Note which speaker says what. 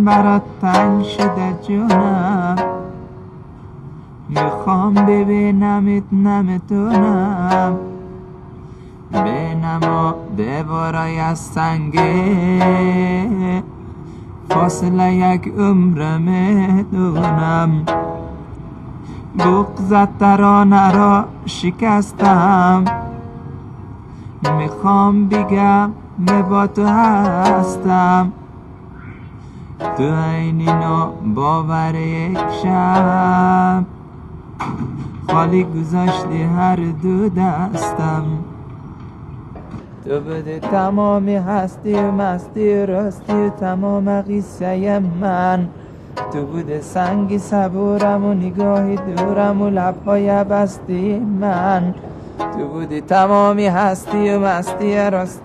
Speaker 1: برات تنگ شده جونم، میخوام ببینمت نمیتونم، بینم دیوارای از سنگه، فاصله یک عمر میدونم. بغضت ترانه را شکستم، میخوام بگم من با تو هستم، تو عینی باور یک شب خالی گذاشتی هر دو دستم. تو بودی تمامی هستی و مستی و راستی و تمام قصه من، تو بودی سنگی صبورم و نگاهی دورم و لبهای بستی من، تو بودی تمامی هستی و مستی راستی